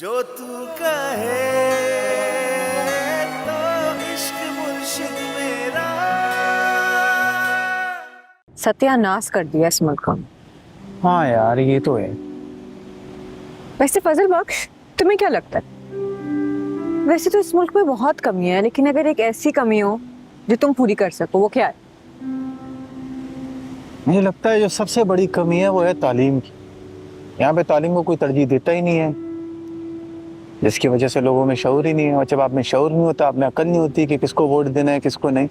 जो तू कहे तो इश्क मुर्शिद मेरा। सत्यानाश कर दिया इस मुल्क का। हाँ यार ये तो है। वैसे फजल बख्श, तुम्हें क्या लगता है? वैसे तो इस मुल्क में बहुत कमी है, लेकिन अगर एक ऐसी कमी हो जो तुम पूरी कर सको, वो क्या है? मुझे लगता है जो सबसे बड़ी कमी है वो है तालीम की। यहाँ पे तालीम को कोई तरजीह देता ही नहीं है, जिसकी वजह से लोगों में शऊर ही नहीं है। और जब आप में शऊर नहीं होता, आप में अकल नहीं होती कि किसको वोट देना है किसको नहीं।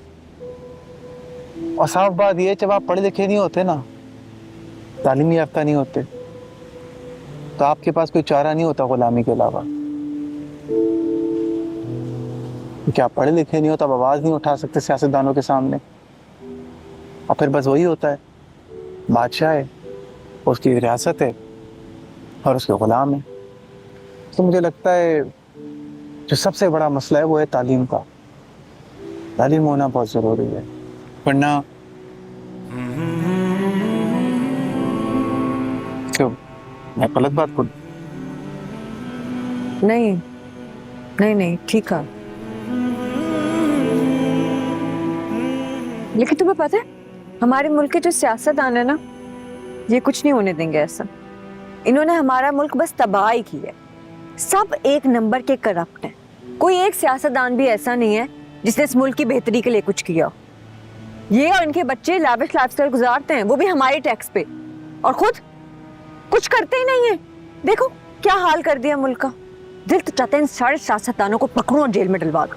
और साफ बात यह है, जब आप पढ़े लिखे नहीं होते ना, तालीमी याफ्ता नहीं होते, तो आपके पास कोई चारा नहीं होता गुलामी के अलावा। क्योंकि आप पढ़े लिखे नहीं हो तो आप आवाज नहीं उठा सकते सियासतदानों के सामने। और फिर बस वही होता है, बादशाह है, उसकी रियासत है और उसके गुलाम है। तो मुझे लगता है जो सबसे बड़ा मसला है वो है तालीम का। तालीम होना बहुत जरूरी है, वरना क्यों मैं गलत बात बोल? नहीं नहीं नहीं, ठीक है। लेकिन तुम्हें पता है, हमारे मुल्क के जो सियासतदान है ना, ये कुछ नहीं होने देंगे ऐसा। इन्होंने हमारा मुल्क बस तबाह ही की है। सब एक नंबर के करप्ट हैं। कोई एक सियासतदान भी ऐसा नहीं है जिसने इस मुल्क की बेहतरी के लिए कुछ किया। ये और इनके बच्चे लाविश लाइफस्टाइल गुजारते हैं, वो भी हमारे टैक्स पे, और खुद कुछ करते ही नहीं है। देखो क्या हाल कर दिया मुल्क का। दिल तो चाहते हैं इन सारे सियासतदानों को पकड़ो और जेल में डलवा दो।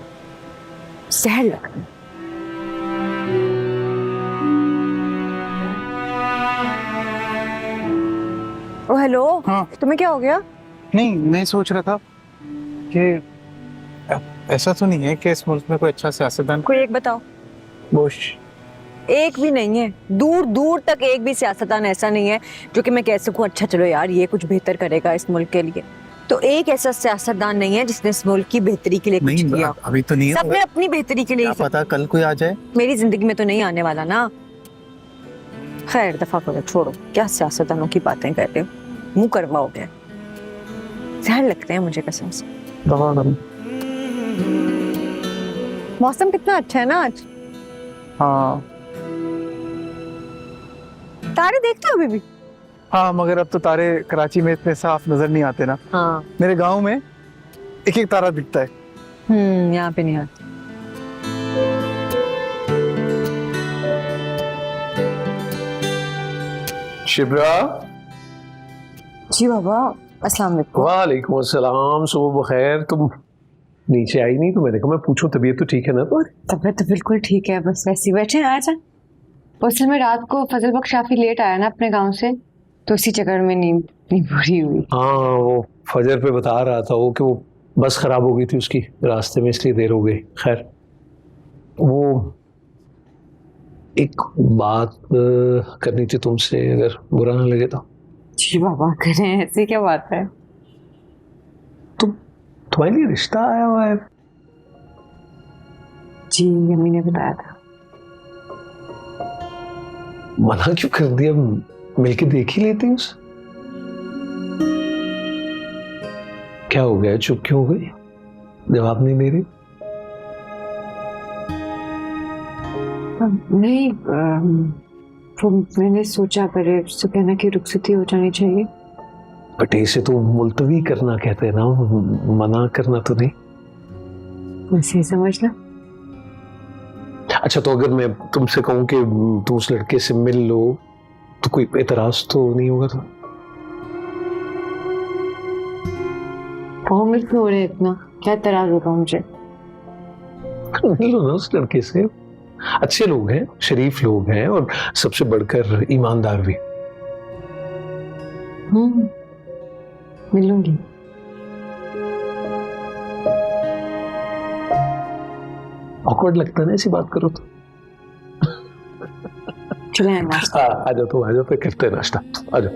जहर लग रहा है। ओ हेलो। हाँ। तुम्हें क्या हो गया? नहीं, मैं सोच रहा था कि ऐसा तो नहीं है कि इस मुल्क में कोई अच्छा सियासतदान। कोई एक बताओ। बुश। एक भी नहीं है, दूर दूर तक एक भी सियासतदान ऐसा नहीं है जो कि मैं कह सकूं अच्छा चलो यार ये कुछ बेहतर करेगा इस मुल्क के लिए। तो एक ऐसा सियासतदान नहीं है जिसने इस मुल्क की बेहतरी के लिए कुछ किया। अभी तो नहीं है। सबने अपनी बेहतरी के लिए क्या पता कल कोई आ जाए। मेरी जिंदगी में तो नहीं आने वाला ना। खैर दफा करो, छोड़ो, क्या सियासतदानों की बातें कर रहे हो, मुंह करवाओगे। जहर लगते हैं मुझे कसम से। मौसम कितना अच्छा है ना आज। हाँ तारे देखते हो अभी भी? हाँ, मगर अब तो तारे कराची में इतने साफ नजर नहीं आते ना। हाँ। मेरे गांव में एक एक तारा दिखता है। यहाँ पे नहीं आते। शिब्रा। जी बाबा, अस्सलाम वालेकुम। वालेकुम अस्सलाम, सुबह बखैर। तुम नीचे आई नहीं तो मैंने कहा मैं पूछूं तबीयत तो ठीक है ना तुम्हारी? तबीयत तो बिल्कुल ठीक है, बस वैसे ही बैठे हैं। आ जा। असल में रात को फजल बख्श काफी लेट आया ना अपने गांव से, तो इसी चक्कर में नींद नहीं पूरी हुई। हाँ, वो फजर पे बता रहा था वो कि वो बस खराब हो गई थी उसकी रास्ते में, इसलिए देर हो गई। खैर, वो एक बात करनी थी तुमसे, अगर बुरा ना लगे तो। जी बाबा करें, ऐसी क्या बात है? तुम्हारे लिए रिश्ता आया हुआ है। जी अम्मी ने बताया था। मना क्यों कर दिया? मिलके देख ही लेते हैं उसे। क्या हो गया, चुप क्यों हो गई? जवाब नहीं दे रही? नहीं, तो मैंने सोचा पहले उससे कहना कि रुखसती हो जानी चाहिए। बट इसे तो मुलतवी करना कहते हैं ना, मना करना तो नहीं। वैसे ही समझना। अच्छा, तो अगर मैं तुमसे कहूं कि तुम उस लड़के से मिल लो तो कोई एतराज तो नहीं होगा? तो मिल क्यों हो रहे इतना? क्या एतराज होगा मुझे? मिल लो ना उस लड़के से। अच्छे लोग हैं, शरीफ लोग हैं, और सबसे बढ़कर ईमानदार भी। मिलूंगी। ऑकवर्ड लगता है ना ऐसी बात करो तो। चले नाश्ता। आ जाओ, तो आ जाओ, फिर करते हैं नाश्ता। आ जाओ।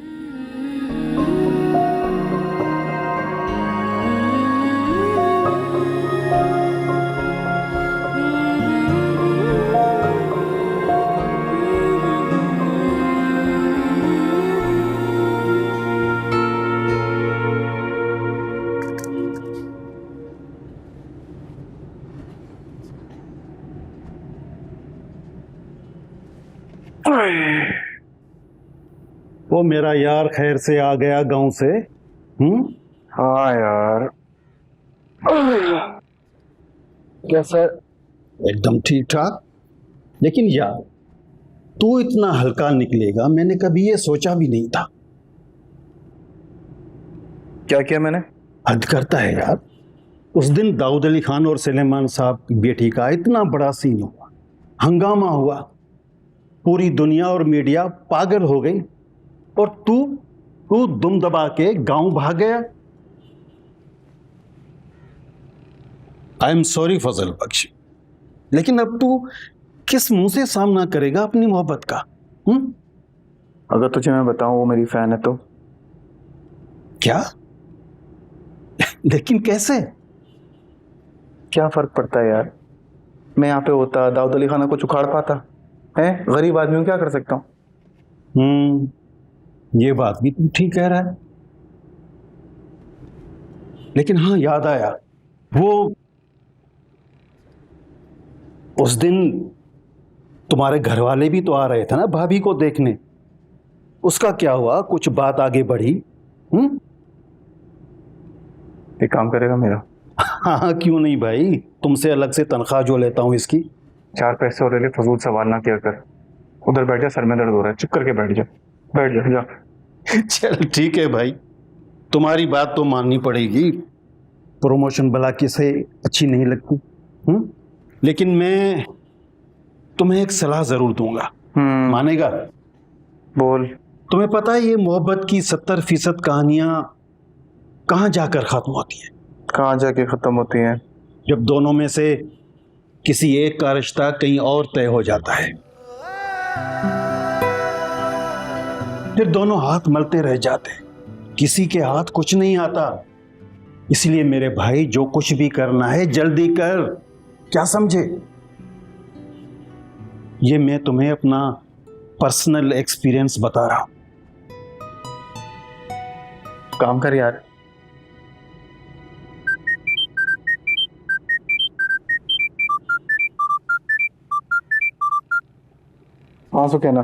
वो मेरा यार खैर से आ गया गांव से? हाँ यार, कैसा? एकदम ठीक ठाक। लेकिन यार तू इतना हल्का निकलेगा मैंने कभी ये सोचा भी नहीं था। क्या किया मैंने? हद करता है यार। उस दिन दाऊद अली खान और सुलेमान साहब की बेटी का इतना बड़ा सीन हुआ, हंगामा हुआ, पूरी दुनिया और मीडिया पागल हो गई, और तू दुम दबा के गांव भाग गया। आई एम सॉरी फजल बख्श, लेकिन अब तू किस मुंह से सामना करेगा अपनी मोहब्बत का? अगर तुझे मैं बताऊं वो मेरी फैन है तो? क्या? लेकिन कैसे? क्या फर्क पड़ता है यार? मैं यहाँ पे होता, दाऊद अली खान को उखाड़ पाता है? गरीब आदमी हूं, क्या कर सकता हूँ? ये बात भी तू ठीक कह रहा है। लेकिन हाँ, याद आया, वो उस दिन तुम्हारे घर वाले भी तो आ रहे थे ना भाभी को देखने। उसका क्या हुआ? कुछ बात आगे बढ़ी? एक काम करेगा मेरा? हाँ, क्यों नहीं भाई, तुमसे अलग से तनख्वाह जो लेता हूँ इसकी। 4 पैसे और ले ले, फजूल सवाल ना किया कर। उधर बैठ जा, सर में दर्द हो रहा है, चुप करके बैठ जा, बैठ जा, जा। चल ठीक है भाई, तुम्हारी बात तो माननी पड़ेगी। प्रमोशन भला किसे अच्छी नहीं लगती? लेकिन मैं तुम्हें एक सलाह जरूर दूंगा, मानेगा? बोल। तुम्हें पता है ये मोहब्बत की 70% कहानियां कहाँ जाकर खत्म होती हैं? कहाँ जाके खत्म होती हैं? जब दोनों में से किसी एक का रिश्ता कहीं और तय हो जाता है, फिर दोनों हाथ मलते रह जाते हैं, किसी के हाथ कुछ नहीं आता। इसलिए मेरे भाई, जो कुछ भी करना है जल्दी कर, क्या समझे? ये मैं तुम्हें अपना पर्सनल एक्सपीरियंस बता रहा हूं। काम कर यार। हाँ सो कहना।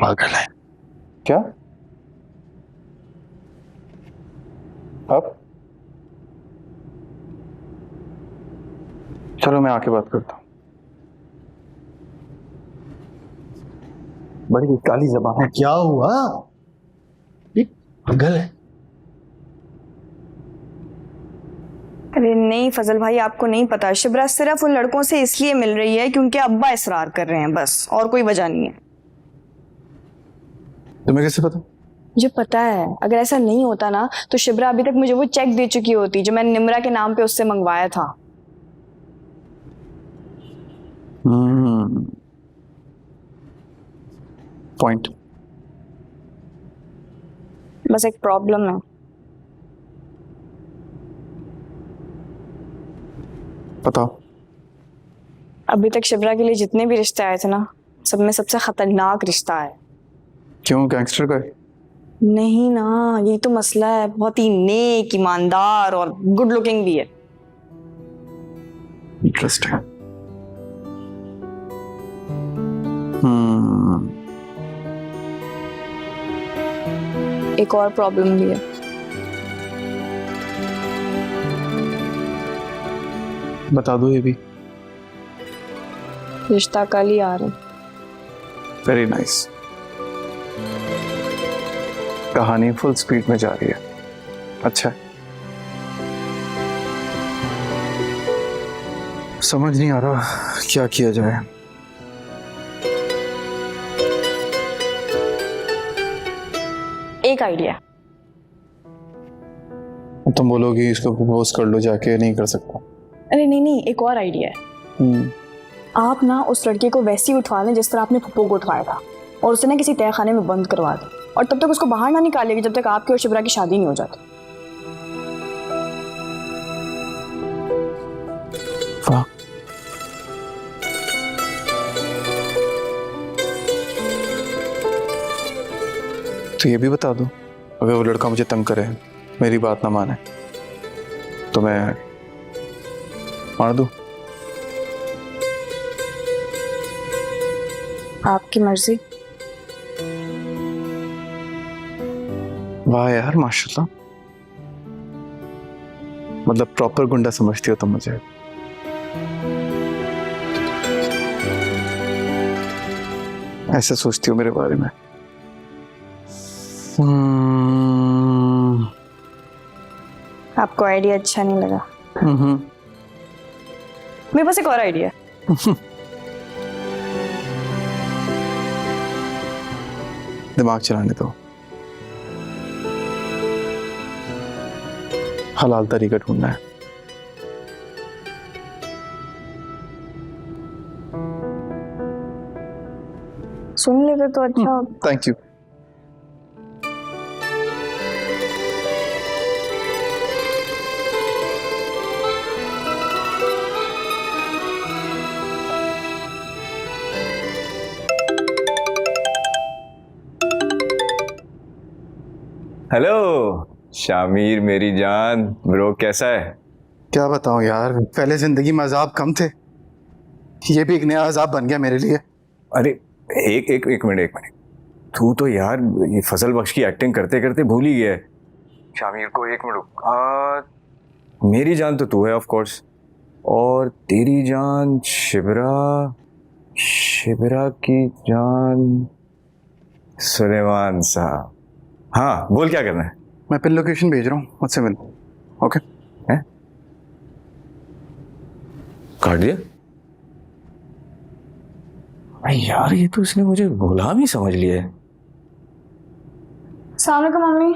पागल है क्या? अब चलो मैं आके बात करता हूँ। बड़ी काली ज़बान है। क्या हुआ? ये पागल है। अरे नहीं फजल भाई, आपको नहीं पता, शिबरा सिर्फ उन लड़कों से इसलिए मिल रही है क्योंकि अब्बा इसरार कर रहे हैं, बस, और कोई वजह नहीं है। तुम्हें कैसे पता? मुझे पता है, अगर ऐसा नहीं होता ना तो शिबरा अभी तक मुझे वो चेक दे चुकी होती जो मैंने निम्रा के नाम पे उससे मंगवाया था। पॉइंट। बस एक प्रॉब्लम है। बताओ। अभी तक शिबरा के लिए जितने भी रिश्ते आए थे ना, सब में सबसे खतरनाक रिश्ता है। क्यों, गैंगस्टर का है? नहीं ना, यही तो मसला है। बहुत ही नेक, ईमानदार और गुड लुकिंग भी है। इंटरेस्टिंग। एक और प्रॉब्लम भी है। बता दो ये भी। रिश्ता कल ही आ रहा है। Very nice. कहानी फुल स्पीड में जा रही है। अच्छा, समझ नहीं आ रहा क्या किया जाए। एक आइडिया। तुम बोलोगी इसको प्रपोज कर लो जाके, नहीं कर सकता। अरे नहीं नहीं, एक और आइडिया है। आप ना उस लड़के को वैसे ही उठवा लें जिस तरह आपने पप्पू को उठवाया था, और उसे ना किसी तय खाने में बंद करवा दें, और तब तक उसको बाहर ना निकालेगी जब तक आपकी और शिबरा की शादी नहीं हो जाती। वाह, तो ये भी बता दो, अगर वो लड़का मुझे तंग करे, मेरी बात ना माने, तो मैं मार दूं? आपकी मर्जी। वाह यार माशाल्लाह, मतलब प्रॉपर गुंडा समझती हो तुम मुझे। ऐसा सोचती हो मेरे बारे में। आपको आइडिया अच्छा नहीं लगा? मेरे पास एक और आइडिया है। दिमाग चलाने दो, हलाल तरीका ढूंढना है। सुन लेते तो अच्छा। Thank you. हेलो शामिर मेरी जान, ब्रो कैसा है? क्या बताऊं यार, पहले जिंदगी में अजाब कम थे, ये भी एक नया अजाब बन गया मेरे लिए। अरे एक मिनट, तू तो यार ये फजल बख्श की एक्टिंग करते करते भूल ही गया है। शामिर को एक मिनट, मेरी जान तो तू है ऑफ कोर्स, और तेरी जान शिबरा की जान सुलेमान साहब। हाँ बोल, क्या करना है? मैं पिन लोकेशन भेज रहा हूँ, मुझसे मिल। ओके। हैं? काट दिया? अरे यार ये तो इसने मुझे गुलाम ही समझ लिया है। अस्सलाम वालेकुम मम्मी।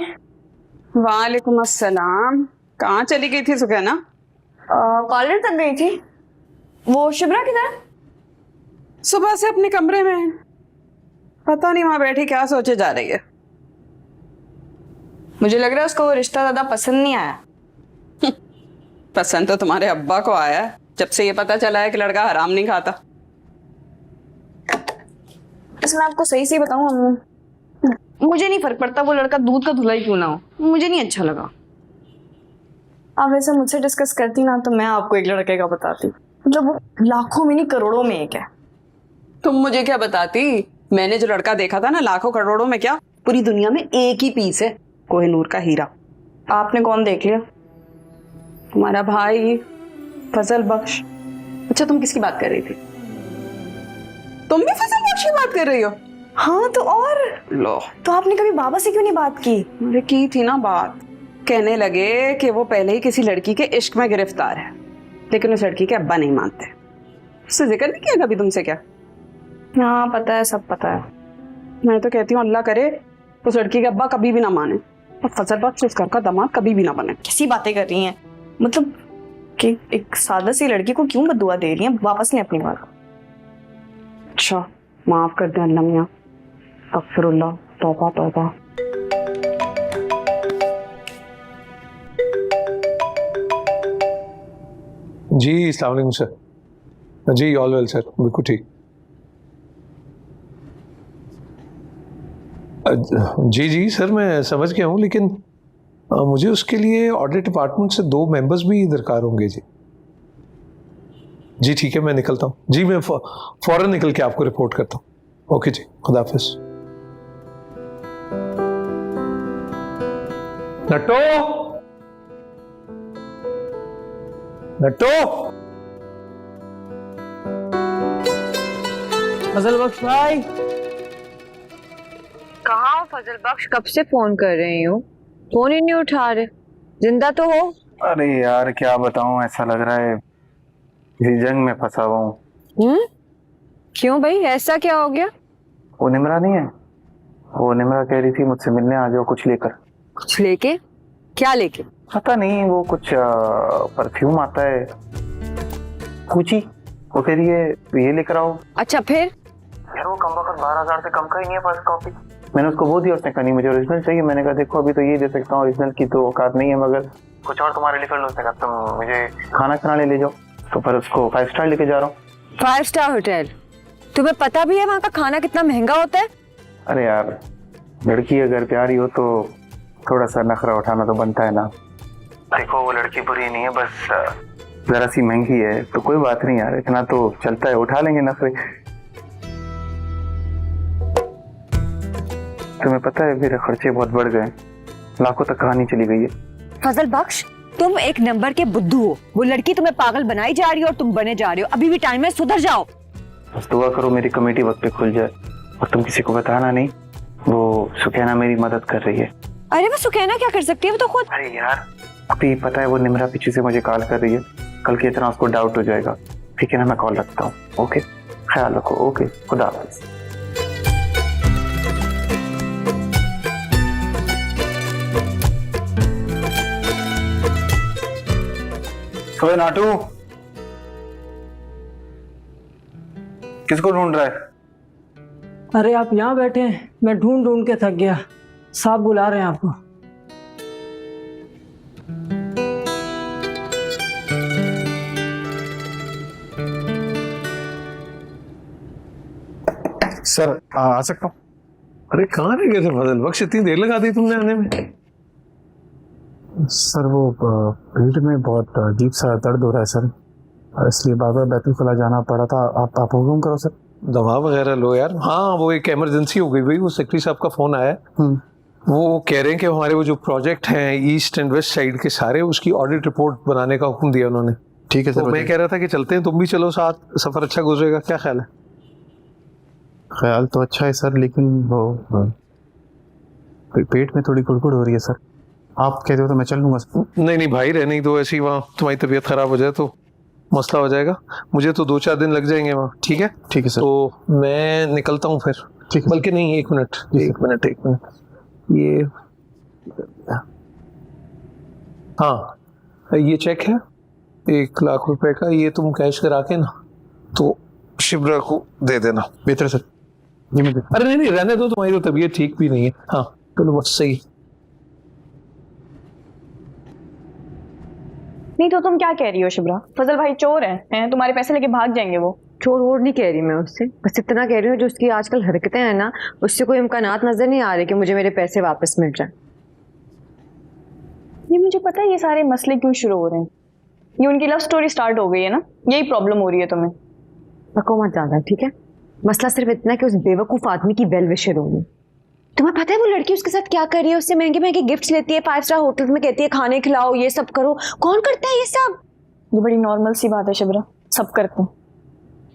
वालेकुम अस्सलाम। कहाँ चली गई थी सुकैना? कॉलेज तक गई थी। वो शिबरा किधर है? सुबह से अपने कमरे में है। पता नहीं वहां बैठी क्या सोचे जा रही है। मुझे लग रहा है उसको वो रिश्ता ज्यादा पसंद नहीं आया। पसंद तो तुम्हारे अब्बा को आया है, जब से ये पता चला है कि लड़का हराम नहीं खाता। इसमें आपको सही सही बताऊं मम्मी, मुझे नहीं फर्क पड़ता वो लड़का दूध का धुला ही क्यों ना हो, मुझे नहीं अच्छा लगा। आप वैसे मुझसे डिस्कस करती ना तो मैं आपको एक लड़के का बताती, मतलब वो लाखों में नहीं करोड़ों में एक है। तुम मुझे क्या बताती? मैंने जो लड़का देखा था ना, लाखों करोड़ों में क्या, पूरी दुनिया में एक ही पीस है, कोहिनूर का हीरा। आपने कौन देख लिया? तुम्हारा भाई फजल बख्श। अच्छा तुम किसकी बात कर रही थी? तुम भी फजल बख्श की बात कर रही हो? हाँ तो और लो, तो आपने कभी बाबा से क्यों नहीं बात की? अरे की थी ना बात। कहने लगे कि वो पहले ही किसी लड़की के इश्क में गिरफ्तार है, लेकिन उस लड़की के अब्बा नहीं मानते। उससे जिक्र नहीं किया कभी तुमसे क्या? हाँ पता है, सब पता है। मैं तो कहती हूँ अल्लाह करे उस लड़की के अब्बा कभी भी ना माने और फजल बख्श उस घर का दामाद कभी भी ना बने। कैसी बातें कर रही हैं, मतलब कि एक सादा सी लड़की को क्यों बदुआ दे रही हैं? वापस नहीं अपनी बात। अच्छा माफ कर दे अल्लाह मियाँ, अगफिरुल्लाह, तौबा तौबा। जी अस्सलाम वालेकुम सर। जी ऑल वेल सर, बिल्कुल ठीक। जी सर मैं समझ गया हूँ, लेकिन मुझे उसके लिए ऑडिट डिपार्टमेंट से 2 मेंबर्स भी दरकार होंगे जी ठीक है, मैं निकलता हूँ जी। मैं फौरन निकल के आपको रिपोर्ट करता हूँ। ओके जी, खुदा हाफिज। नट्टो फजल बख्श भाई कहाँ हो? फजल बख्श कब से फोन कर रही हूँ, फोन ही नहीं उठा रहे। जिंदा तो हो? अरे यार क्या बताऊं, ऐसा लग रहा है किसी जंग में फंसा हुआ हूँ। क्यों भाई, ऐसा क्या हो गया? वो निमरा नहीं है, वो निमरा कह रही थी मुझसे मिलने आ जाओ कुछ लेकर। कुछ लेके? क्या लेके? पता नहीं, वो कुछ परफ्यूम आता है कुची, वो कह रही है ये लेकर आओ। अच्छा फिर? यार वो कम वक्त 12,000 से कम का ही नहीं है फर्स्ट कॉपी। मैंने उसको वो दिया, उसने कहा नहीं मुझे ओरिजिनल चाहिए। मैंने कहा देखो अभी तो ये दे सकता हूँ, ओरिजिनल की तो औकात नहीं है, मगर कुछ और तुम्हारे लिए कर लो। उसने कहा तुम मुझे खाना खाने ले जाओ, तो फिर उसको 5 स्टार लेके जा रहा हूँ। 5 स्टार होटल? तुम्हें पता भी है वहाँ का खाना कितना महंगा होता है? अरे यार लड़की अगर प्यारी हो तो थोड़ा सा नखरा उठाना तो बनता है ना। देखो वो लड़की बुरी नहीं है, बस जरा सी महंगी है, तो कोई बात नहीं यार, इतना तो चलता है, उठा लेंगे नखरे। तुम्हें पता है मेरे खर्चे बहुत बढ़ गए, लाखों तक कहानी चली गई है। फजल बख्श, तुम एक नंबर के बुद्धू हो। वो लड़की तुम्हें पागल बनाई जा रही हो और तुम बने जा रहे हो। अभी भी टाइम है, सुधर जाओ। बस दुआ करो मेरी कमेटी वक्त पे खुल जाए और तुम किसी को बताना नहीं। वो सुकैना मेरी मदद कर रही है। अरे वो सुकैना क्या कर सकती है, वो तो खुद। अरे यार अभी पता है वो निमरा पीछे से मुझे कॉल कर रही है। कल की तरह उसको डाउट हो जाएगा। ठीक है ना, मैं कॉल रखता हूँ। ओके, ख्याल रखो। ओके, खुदा हाफिज। ओए नाटू, किसको ढूंढ रहा है? अरे आप यहाँ बैठे हैं, मैं ढूंढ ढूंढ के थक गया। साहब बुला रहे हैं आपको। सर आ सकता हूँ? अरे कहाँ रह गए थे फजल बख्श, इतनी देर लगा दी तुमने आने में? सर वो पेट में बहुत अजीब सा दर्द हो रहा है सर, इसलिए बार बार बैतुल खला जाना पड़ा था। आप हुक्म करो सर। दवा वगैरह लो यार। हाँ वो एक इमरजेंसी हो गई भाई, वो सेक्रेटरी साहब का फोन आया है। वो कह रहे हैं कि हमारे वो जो प्रोजेक्ट हैं ईस्ट एंड वेस्ट साइड के सारे, उसकी ऑडिट रिपोर्ट बनाने का हुक्म दिया उन्होंने। ठीक है सर। तो मैं कह रहा था कि चलते हैं, तुम भी चलो साथ, सफर अच्छा गुजरेगा। क्या ख्याल है? ख्याल तो अच्छा है सर, लेकिन वो पेट में थोड़ी गुड़गुड़ हो रही है सर। आप कहते हो तो मैं चल लूंगा सर। नहीं नहीं भाई, रहने ही दो ऐसी। वहाँ तुम्हारी तबीयत खराब हो जाए तो मसला हो जाएगा। मुझे तो 2-4 दिन लग जाएंगे वहाँ। ठीक है? ठीक है सर। तो मैं निकलता हूँ फिर। ठीक है। बल्कि नहीं, एक मिनट। ये हाँ, ये चेक है 1 लाख रुपए का। ये तुम कैश करा के ना तो शिब्रा को दे देना। बेहतर सर। अरे नहीं नहीं, रहने दो, तुम्हारी तो तबीयत ठीक भी नहीं है। हाँ चलो बस, सही। नहीं तो तुम क्या कह रही हो शिब्रा? फजल भाई चोर हैं, तुम्हारे पैसे लेके भाग जाएंगे वो। चोर वोर नहीं कह रही मैं उससे, बस इतना कह रही हूँ जो उसकी आजकल हरकतें हैं ना, उससे कोई इम्कानात नजर नहीं आ रहे कि मुझे मेरे पैसे वापस मिल जाए। ये मुझे पता है ये सारे मसले क्यों शुरू हो रहे हैं। ये उनकी लव स्टोरी स्टार्ट हो गई है ना, यही प्रॉब्लम हो रही है तुम्हें। पको मत ज्यादा, ठीक है? मसला सिर्फ इतना कि उस बेवकूफ आदमी की वेल विशर होगी। तुम्हें पता है वो लड़की उसके साथ क्या कर रही है? उससे महंगे महंगे गिफ्ट्स लेती है, 5 स्टार होटल में कहती है खाने खिलाओ, ये सब करो। कौन करता है ये सब? ये बड़ी नॉर्मल सी बात है शिब्रा, सब करते हैं।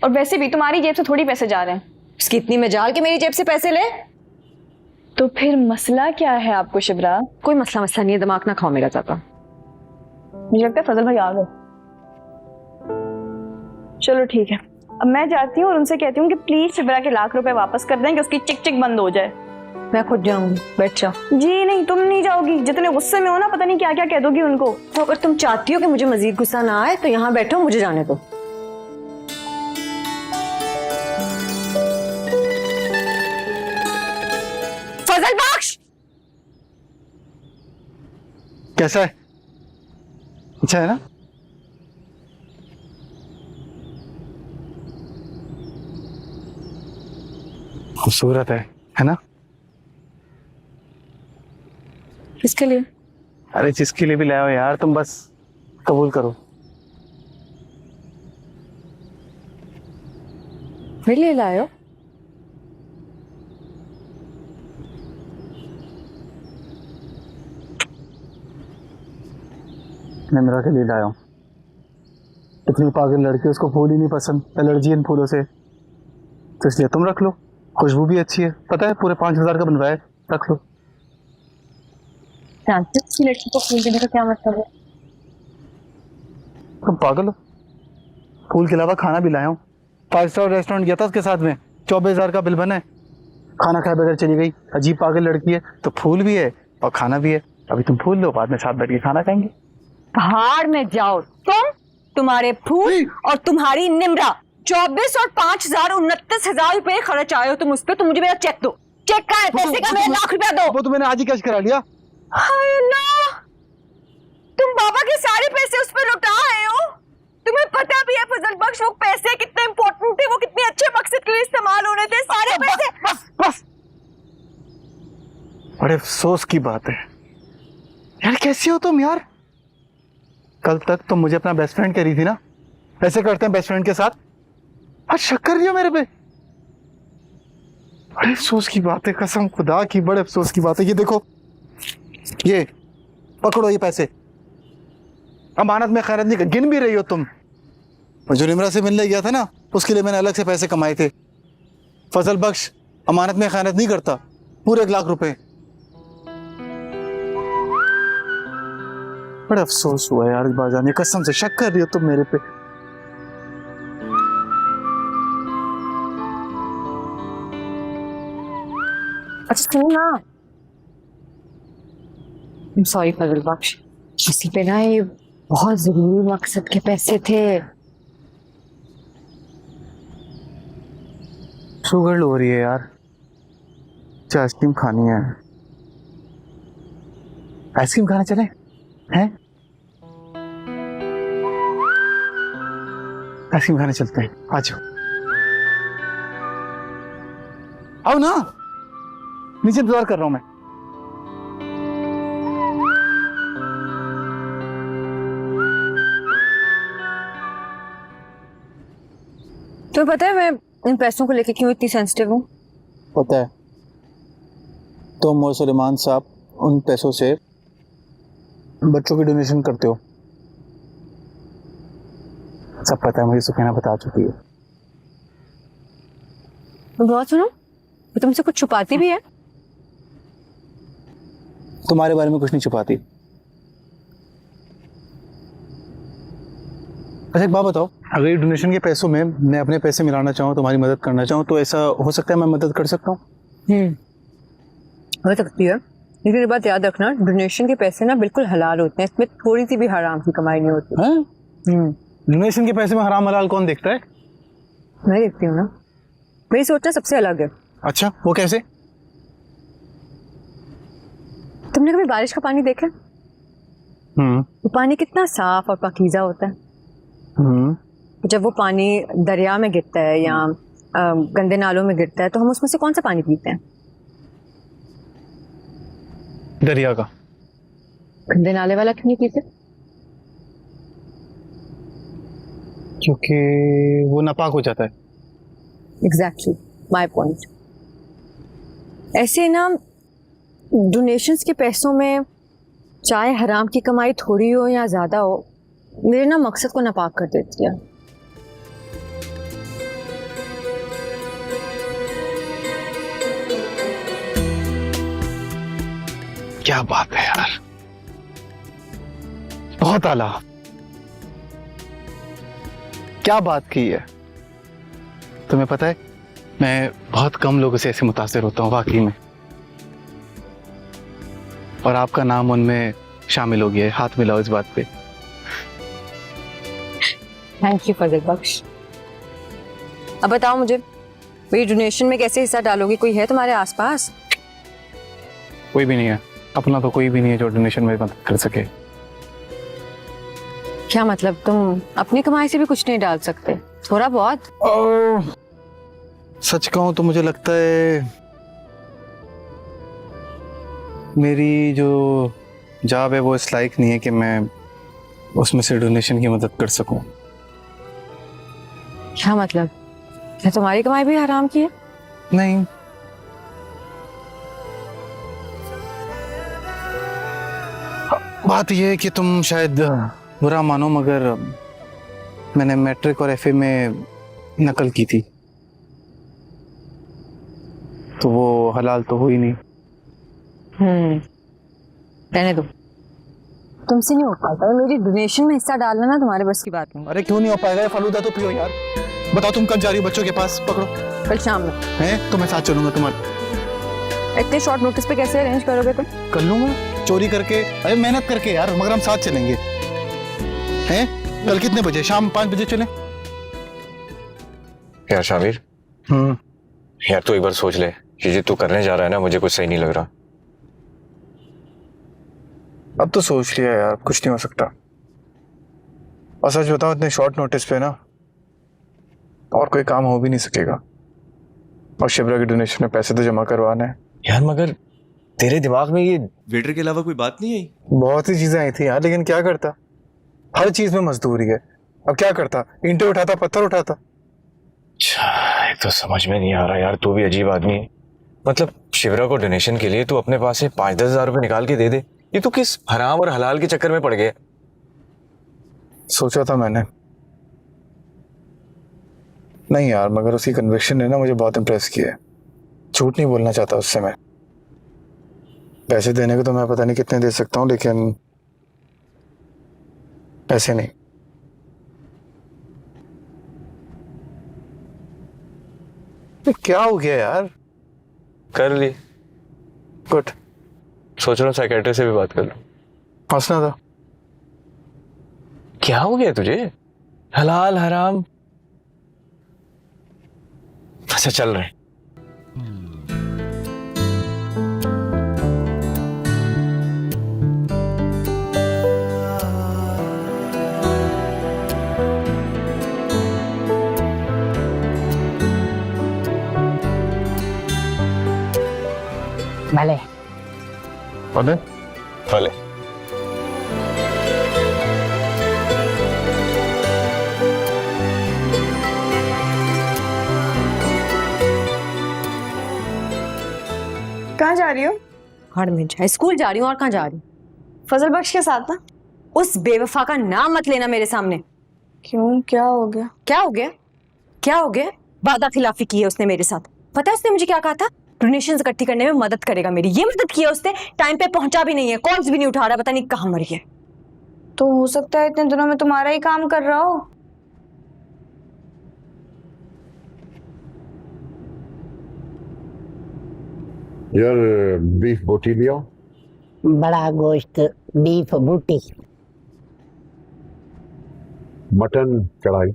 और वैसे भी तुम्हारी जेब से थोड़ी पैसे जा रहे हैं। उसकी इतनी मजाल कि मेरी जेब से पैसे ले। तो फिर मसला क्या है आपको शिब्रा? कोई मसला मसला नहीं है, दिमाग ना खाओ मेरा ज्यादा। मुझे लगता है फजल भाई आ गए। चलो ठीक है, अब मैं जाती हूँ और उनसे कहती हूँ कि प्लीज शिब्रा के 1 लाख रुपए वापस कर दें कि उसकी चिक चिक बंद हो जाए। मैं खुद जाऊंगी, बैठ जाओ। जी नहीं, तुम नहीं जाओगी। जितने गुस्से में हो ना, पता नहीं क्या क्या कह दोगी उनको। तो अगर तुम चाहती हो कि मुझे मजीद गुस्सा ना आए तो यहाँ बैठो, मुझे जाने दो। फजल बख्श, कैसा है? अच्छा है ना? खूबसूरत है ना? किसके लिए? अरे जिसके लिए भी लाओ यार, तुम बस कबूल करो। मेरे लिए लाए हो? मैं मेरा के लिए लाया हूँ। इतनी पागल लड़की, उसको फूल ही नहीं पसंद, एलर्जी इन फूलों से, तो इसलिए तुम रख लो। खुशबू भी अच्छी है, पता है पूरे 5000 का बनवाया, रख लो। लड़की को फूल देने का क्या मतलब है? तुम पागल हो? फूल के अलावा खाना भी लाया हूँ। 5 स्टार रेस्टोरेंट गया था उसके साथ में, 24,000 का बिल बना है। खाना खाए बगैर चली गई। अजीब पागल लड़की है, तो फूल भी है और खाना भी है। अभी तुम फूल लो, बाद में साथ बैठ के खाना खाएंगे। पहाड़ में जाओ तुम, तुम्हारे फूल और तुम्हारी निमरा। 24 और 5,000 29,000 रुपए खर्च आए हो तुम उस पर। तुम मुझे मेरा चेक दो। चेक का है, पैसे का मेरा 1 लाख रुपया दो। वो तो मैंने आज ही कैश करा लिया। हाय अल्लाह, तुम बाबा के सारे पैसे उस पर लुटा आए हो। तुम्हें पता भी है फजल बख्श वो पैसे कितने इंपॉर्टेंट थे, वो कितने अच्छे मकसद के लिए इस्तेमाल होने थे सारे पैसे। बस बड़े अफसोस की बात है यार, कैसी हो तुम यार? कल तक तुम मुझे अपना बेस्ट फ्रेंड कह रही थी ना, ऐसे करते हैं बेस्ट फ्रेंड के साथ। आज शक कर रही हो मेरे पे? बड़े अफसोस की बात है, कसम खुदा की बड़े अफसोस की बात है। ये देखो ये पकड़ो ये पैसे। अमानत में खैरत नहीं, गिन भी रही हो तुम। और जो निमरा से मिलने गया था ना, उसके लिए मैंने अलग से पैसे कमाए थे। फजल बख्श अमानत में खयानत नहीं करता, पूरे 1 लाख रुपए। बड़ा अफसोस हुआ यार इस बाजान, कसम से शक कर रही हो तुम मेरे पे। अच्छा सुनो ना, सॉरी फजल बख्श, किसी पे ना ये बहुत जरूरी मकसद के पैसे थे। शुगर लो रही है यार, आइसक्रीम खानी है। आइसक्रीम खाने चले हैं? आइसक्रीम खाने चलते हैं, आ जाओ। आओ ना, नीचे इंतजार कर रहा हूं मैं। तुम्हें पता है मैं इन पैसों को लेके क्यों इतनी सेंसिटिव हूँ? पता है, तुम और सुलेमान साहब उन पैसों से बच्चों की डोनेशन करते हो। सब पता है मुझे, सुखैना बता चुकी है। बहुत सुनो, वो तुमसे कुछ छुपाती भी है? तुम्हारे बारे में कुछ नहीं छुपाती। अच्छा एक बात बताओ, अगर ये डोनेशन के पैसों में मैं अपने पैसे मिलाना चाहूँ, तुम्हारी मदद करना चाहूँ, तो ऐसा हो सकता है मैं मदद कर सकता हूँ? हो सकती है, लेकिन ये बात याद रखना, डोनेशन के पैसे ना बिल्कुल हलाल होते हैं, इसमें थोड़ी सी भी हराम की कमाई नहीं होती। हैं? डोनेशन के पैसे में हराम हलाल कौन देखता है? मैं देखती हूँ ना, मेरी सोच ना सबसे अलग है। अच्छा वो कैसे? तुमने कभी बारिश का पानी देखा? वो पानी कितना साफ और पाकीज़ा होता है। जब वो पानी दरिया में गिरता है या गंदे नालों में गिरता है, तो हम उसमें से कौन सा पानी पीते हैं? दरिया का। गंदे नाले वाला क्यों नहीं पीते? क्योंकि वो नापाक हो जाता है। Exactly my point. ऐसे ना डोनेशंस के पैसों में चाहे हराम की कमाई थोड़ी हो या ज्यादा हो, मेरे ना मकसद को नापाक कर देती है। क्या बात है यार, बहुत आला, क्या बात की है। तुम्हें पता है मैं बहुत कम लोगों से ऐसे मुतासिर होता हूँ वाकई में, और आपका नाम उनमें शामिल हो गया है। हाथ मिलाओ इस बात पे। थैंक यू फजल बख्श। अब बताओ मुझे, मेरी डोनेशन में कैसे हिस्सा डालोगी? कोई है तुम्हारे आसपास? कोई भी नहीं है, अपना तो कोई भी नहीं है जो डोनेशन में मदद कर सके। क्या मतलब, तुम अपनी कमाई से भी कुछ नहीं डाल सकते? थोड़ा बहुत? सच कहूं तो मुझे लगता है मेरी जो जॉब है वो इस लायक नहीं है कि मैं उसमें से डोनेशन की मदद कर सकूं। क्या मतलब, क्या तुम्हारी कमाई भी हराम की है? नहीं, बात यह है कि तुम शायद बुरा मानो, मगर मैंने मैट्रिक और एफए में नकल की थी, तो वो हलाल तो हो ही नहीं। रहने दो, तुमसे नहीं हो पाता। मेरी डोनेशन में हिस्सा डालना ना तुम्हारे बस की बात नहीं। अरे क्यों नहीं हो पाएगा? फालूदा तो पियो यार। बताओ तुम कब जा रही हो बच्चों के पास? पकड़ो। कल शाम में हैं? तो मैं साथ चलूंगा तुम्हारे। इतने शॉर्ट नोटिस पे कैसे अरेंज करोगे तुम? कर लूंगा, चोरी करके, अरे मेहनत करके यार, मगर हम साथ चलेंगे। हैं? कल कितने बजे? शाम 5 बजे चलें? यार शामिर, यार तू एक बार सोच ले, ये जो तू करने जा रहा है ना, मुझे कुछ सही नहीं लग रहा। अब तो सोच लिया यार, कुछ नहीं हो सकता। और सच बताऊं, इतने शॉर्ट नोटिस पे ना और कोई काम हो भी नहीं सकेगा, और शिवरा की डोनेशन में पैसे तो जमा करवाना है यार। मगर तेरे दिमाग में ये वेटर के अलावा कोई बात नहीं आई? बहुत सी चीजें आई थी यार, लेकिन क्या करता, हर चीज में मजदूरी है। अब क्या करता, ईंटें उठाता, पत्थर उठाता। एक तो समझ में नहीं आ रहा यार, तू भी अजीब आदमी है। मतलब शिवरा को डोनेशन के लिए तू अपने पास से 5-10 हज़ार रुपए निकाल के दे दे, ये तू किस हराम और हलाल के चक्कर में पड़ गया? सोचा था मैंने, नहीं यार, मगर उसकी कन्विक्शन ने ना मुझे बहुत इम्प्रेस किया है। झूठ नहीं बोलना चाहता उससे मैं। पैसे देने को तो मैं पता नहीं कितने दे सकता हूँ, लेकिन पैसे नहीं। ये क्या हो गया यार? कर ली। गुड। सोच रहा हूँ साइकेट्रिस्ट से भी बात कर लूं। हंसना था। क्या हो गया तुझे? हलाल हराम। अच्छा चल रहे हैं। भले भले भले। कहाँ जा रही हो? हड़ में जाए, स्कूल जा रही हूँ। और कहाँ जा रही हूँ? फजल बख्श के साथ ना। उस बेवफा का नाम मत लेना मेरे सामने। क्यों, क्या हो गया? क्या हो गया? क्या हो गया? वादा खिलाफी की है उसने मेरे साथ। पता है उसने मुझे क्या कहा था? डोनेशंस इकट्ठी करने में मदद करेगा मेरी। ये मदद की है उसने, टाइम पे पहुंचा भी नहीं है, कॉल्स भी नहीं उठा रहा, पता नहीं कहाँ मर गया। तो हो सकता है इतने दिनों में तुम्हारा ही काम कर रहा हो। यार बीफ बोटी भी आओ। बड़ा गोश्त, बीफ बूटी, मटन कढ़ाई।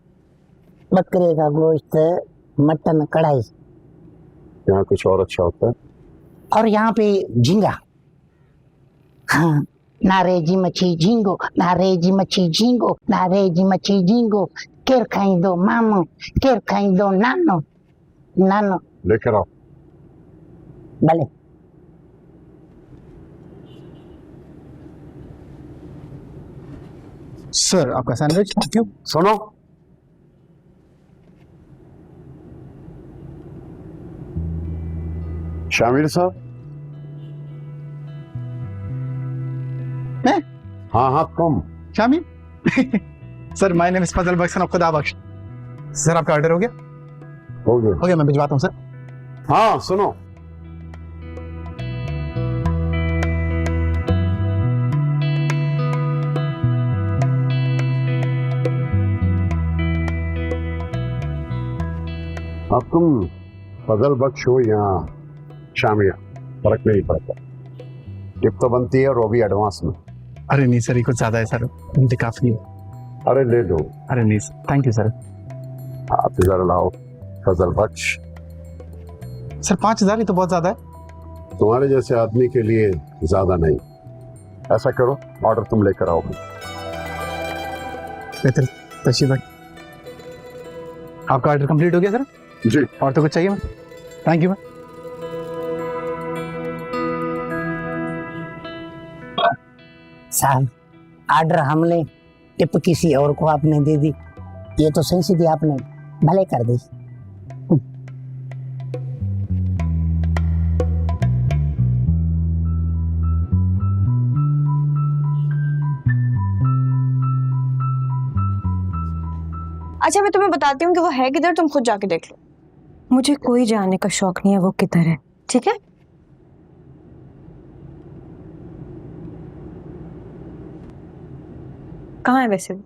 बकरे का गोश्त, मटन कढ़ाई। यहाँ कुछ और अच्छा होता है? और यहाँ पे झींगा। हाँ, नारेजी मच्छी झींगो, नारेजी मच्छी झींगो, नारेजी मच्छी झींगो। केर खाई दो मामो, केर खाई दो नानो, नानो। लेकर आओ। भले। सर आपका सैंडविच। Thank you. सुनो, शामिर साहब। मैं? हाँ हाँ तुम। शामिल। सर माय नेम इज फजल बख्श, खुदा बख्श। सर आपका ऑर्डर हो गया? हो गया। हो गया, मैं भिजवाता हूँ सर। हाँ सुनो, अब तुम फजल बख्श हो या शामिया, फर्क नहीं पड़ता। टिप तो बनती है और वो भी एडवांस में। अरे नहीं सर, ये कुछ ज्यादा है सर, मुझे काफी है। अरे ले लो। अरे नहीं सर, थैंक यू सर। आप इधर लाओ फजल बख्श। सर 5,000 ही तो बहुत ज्यादा है। तुम्हारे जैसे आदमी के लिए ज्यादा नहीं। ऐसा करो, ऑर्डर तुम लेकर आओ। बेहतर तशीफ भाई, आपका ऑर्डर कंप्लीट हो गया सर? जी। और तो कुछ चाहिए मैं? Thank you ma'am. साहब, ऑर्डर हमने, टिप किसी और को आपने दे दी। ये तो सही सीधी आपने भले कर दी। अच्छा मैं तुम्हें बताती हूँ कि वो है किधर, तुम खुद जाके देख लो। मुझे कोई जानने का शौक नहीं है वो किधर है, ठीक है? कहाँ है वैसे वो?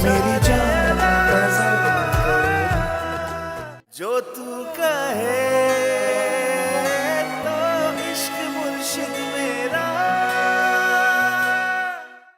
मेरी जान जो तू का